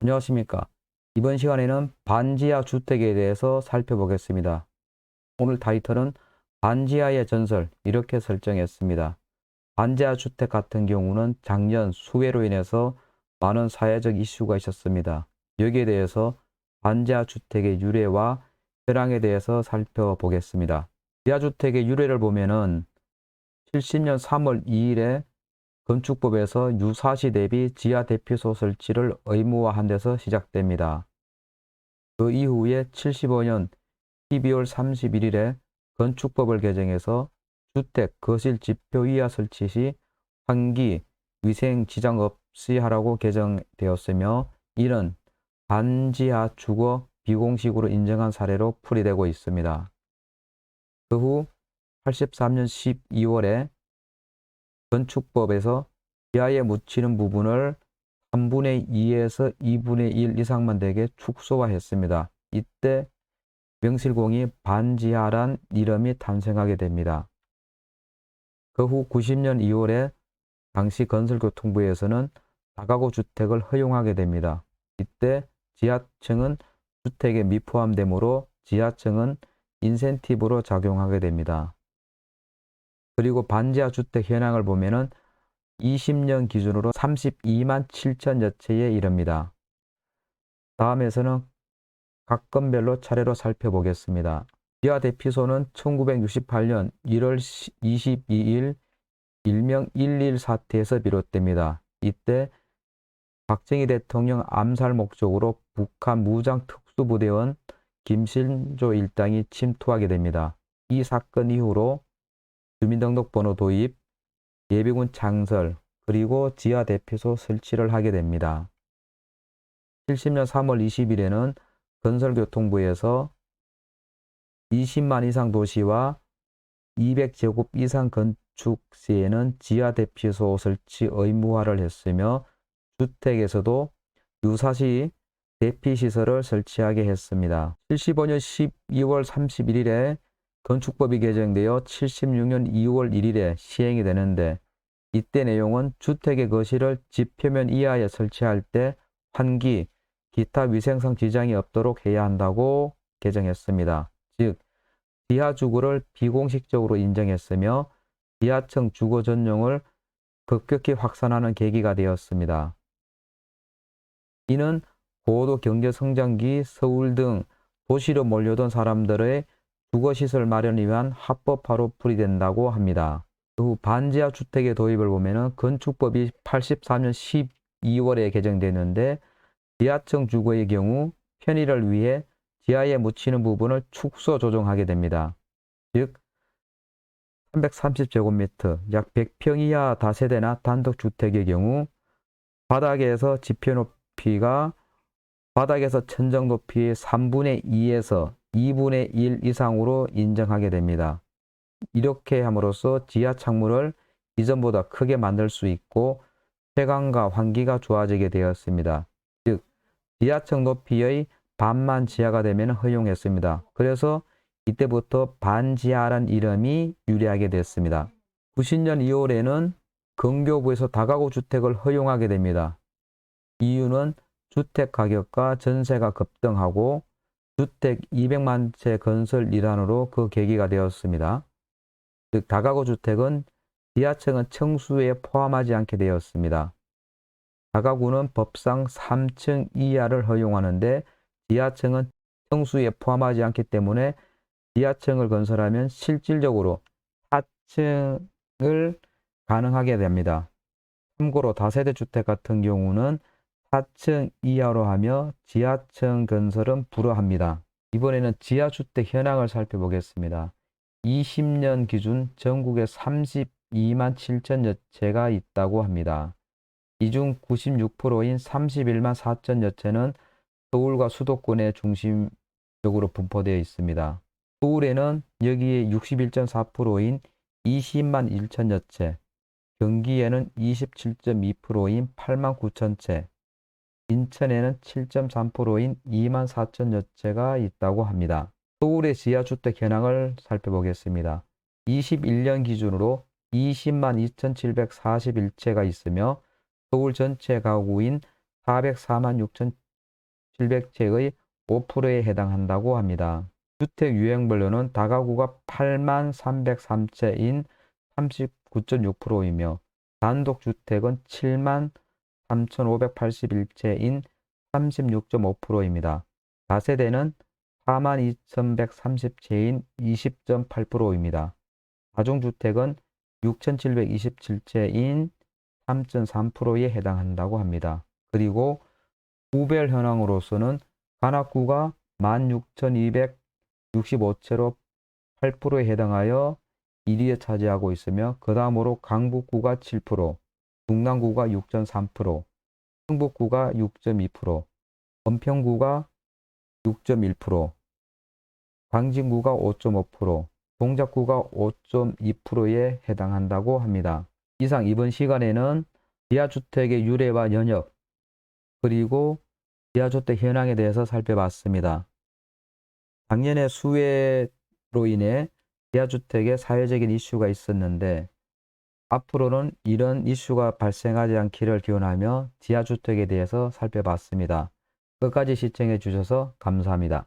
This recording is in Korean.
안녕하십니까. 이번 시간에는 반지하 주택에 대해서 살펴보겠습니다. 오늘 타이틀은 반지하의 전설 이렇게 설정했습니다. 반지하 주택 같은 경우는 작년 수해로 인해서 많은 사회적 이슈가 있었습니다. 여기에 대해서 반지하 주택의 유래와 현황에 대해서 살펴보겠습니다. 지하 주택의 유래를 보면은 70년 3월 2일에 건축법에서 유사시 대비 지하 대피소 설치를 의무화한 데서 시작됩니다. 그 이후에 75년 12월 31일에 건축법을 개정해서 주택 거실 지표 이하 설치 시 환기, 위생 지장 없이 하라고 개정되었으며 이는 반지하 주거 비공식으로 인정한 사례로 풀이되고 있습니다. 그 후 83년 12월에 건축법에서 지하에 묻히는 부분을 3분의 2에서 2분의 1 이상만 되게 축소화했습니다. 이때 명실공히 반지하란 이름이 탄생하게 됩니다. 그 후 90년 2월에 당시 건설교통부에서는 다가구 주택을 허용하게 됩니다. 이때 지하층은 주택에 미포함되므로 지하층은 인센티브로 작용하게 됩니다. 그리고 반지하 주택 현황을 보면은 20년 기준으로 32만 7천여 채에 이릅니다. 다음에서는 각 건별로 차례로 살펴보겠습니다. 지하 대피소는 1968년 1월 22일 일명 1.1 사태에서 비롯됩니다. 이때 박정희 대통령 암살 목적으로 북한 무장 특수부대원 김신조 일당이 침투하게 됩니다. 이 사건 이후로 주민등록번호 도입, 예비군 창설, 그리고 지하 대피소 설치를 하게 됩니다. 70년 3월 20일에는 건설교통부에서 20만 이상 도시와 200제곱 이상 건축 시에는 지하 대피소 설치 의무화를 했으며 주택에서도 유사시 대피시설을 설치하게 했습니다. 75년 12월 31일에 건축법이 개정되어 76년 2월 1일에 시행이 되는데 이때 내용은 주택의 거실을 집표면 이하에 설치할 때 환기, 기타 위생상 지장이 없도록 해야 한다고 개정했습니다. 즉, 지하 주거를 비공식적으로 인정했으며 지하층 주거 전용을 급격히 확산하는 계기가 되었습니다. 이는 고도 경제 성장기 서울 등 도시로 몰려든 사람들의 주거시설 마련을 위한 합법화로 풀이된다고 합니다. 그 후 반지하 주택의 도입을 보면 건축법이 83년 12월에 개정되는데 지하층 주거의 경우 편의를 위해 지하에 묻히는 부분을 축소 조정하게 됩니다. 즉 330제곱미터, 약 100평 이하 다세대나 단독주택의 경우 바닥에서 지표 높이가 바닥에서 천정 높이의 3분의 2에서 2분의 1 이상으로 인정하게 됩니다. 이렇게 함으로써 지하 창문을 이전보다 크게 만들 수 있고 채광과 환기가 좋아지게 되었습니다. 즉, 지하층 높이의 반만 지하가 되면 허용했습니다. 그래서 이때부터 반지하란 이름이 유래하게 됐습니다. 90년 2월에는 건교부에서 다가구 주택을 허용하게 됩니다. 이유는 주택 가격과 전세가 급등하고 주택 200만 채 건설 일환으로 그 계기가 되었습니다. 즉 다가구 주택은 지하층은 층수에 포함하지 않게 되었습니다. 다가구는 법상 3층 이하를 허용하는데 지하층은 층수에 포함하지 않기 때문에 지하층을 건설하면 실질적으로 4층을 가능하게 됩니다. 참고로 다세대 주택 같은 경우는 4층 이하로 하며 지하층 건설은 불허합니다. 이번에는 지하주택 현황을 살펴보겠습니다. 20년 기준 전국에 32만 7천여 채가 있다고 합니다. 이 중 96%인 31만 4천여 채는 서울과 수도권에 중심적으로 분포되어 있습니다. 서울에는 여기에 61.4%인 20만 1천여 채, 경기에는 27.2%인 8만 9천 채, 인천에는 7.3%인 2만 4천여 채가 있다고 합니다. 서울의 지하주택 현황을 살펴보겠습니다. 21년 기준으로 20만 2,741채가 있으며 서울 전체 가구인 404만 700채의 5%에 해당한다고 합니다. 주택 유형별로는 다가구가 8303채인 39.6%이며 단독주택은 73,581채인 36.5%입니다. 다세대는 42,130채인 20.8%입니다. 다중주택은 6,727채인 3.3%에 해당한다고 합니다. 그리고 구별 현황으로서는 관악구가 16,265채로 8%에 해당하여 1위에 차지하고 있으며 그 다음으로 강북구가 7%, 중랑구가 6.3%, 충북구가 6.2%, 은평구가 6.1%, 광진구가 5.5%, 동작구가 5.2%에 해당한다고 합니다. 이상 이번 시간에는 지하주택의 유래와 연역, 그리고 지하주택 현황에 대해서 살펴봤습니다. 작년에 수해로 인해 지하주택에 사회적인 이슈가 있었는데 앞으로는 이런 이슈가 발생하지 않기를 기원하며 지하주택에 대해서 살펴봤습니다. 끝까지 시청해 주셔서 감사합니다.